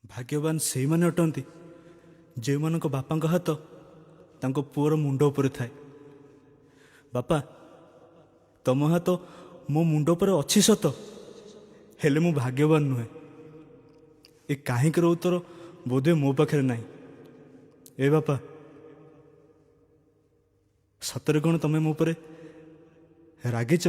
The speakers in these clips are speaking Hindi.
भाग्यवान से माने अटंती जे मानक बापा हाथ तांको पुअर मुंड उपरे थाए। बापा तम हाथ मो मुंड पर अच्छी सत हेले मु भाग्यवान नुहे। ए काहींकर उत्तर बोधे मो पाखे ना। ए बापा सतरे कौन तमें मो पर रागिच?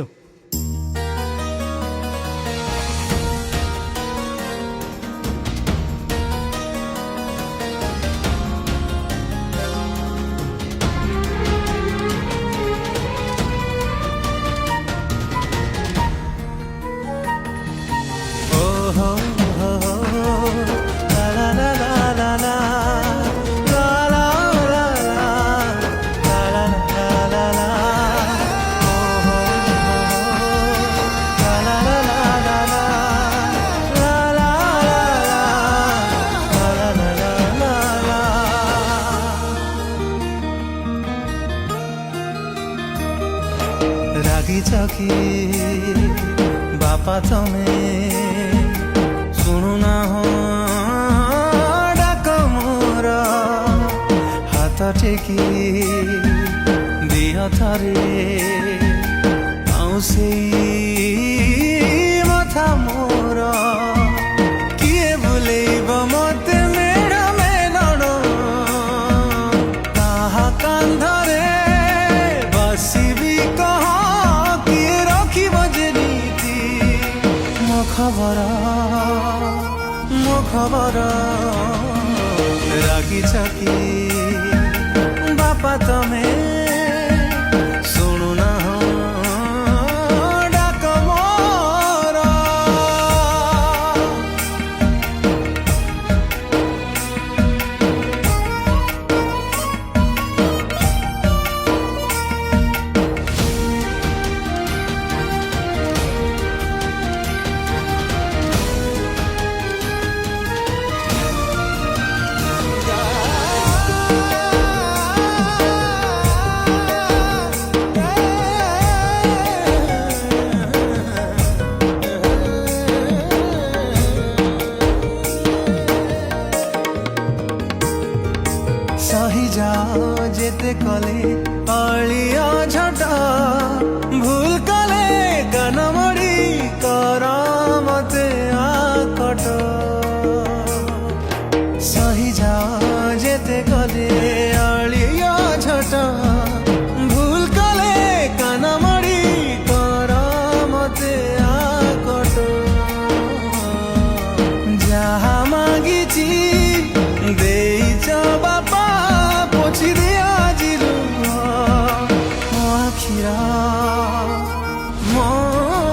रागिच कि बापा तमे शुणुना हो डाक मोर हाथ टेकी दिह थरे आउसे मथा मोर किए बुलेब मते मेढ़ मेलण ताहा कांधरे बसिबी कह मो खबर रागिच कि बापा तमे शुणुना हो डाक मोर। सही जाओ जेते कले अलिया झट भूल कले कनमड़ी कर मते आकट। सही जाओ जेते कले अलिया झट भूल कले कनमड़ी कर मते आकट। जहा मागिची देइछ बापा पोछि दे आजि मो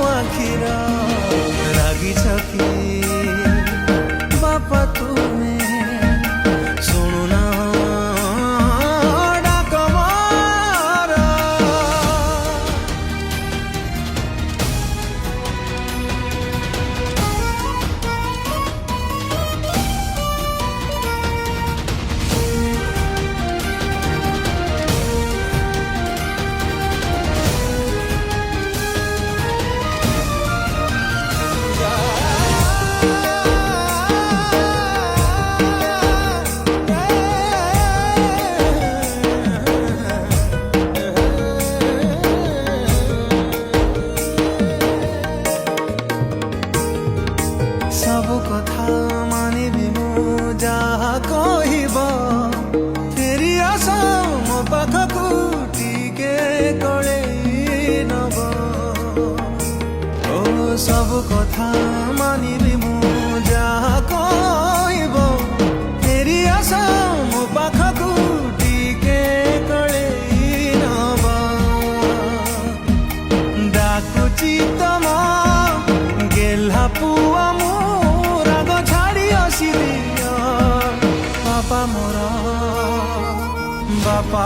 आखिरा रागिछ कि बापा तुमे शुणुना डाक मोर। सब कथा मानिबी मु जहा कहब फेरी आस मो पाखकू टिके कले नब। ओ सब कथा मानिबी मु जहा कहब फेरी आस मो पाखकू टिके कले नब। डाकुची तम गेल्हा पुआ राग छाड़ी हसी दिया बापा मोर बापा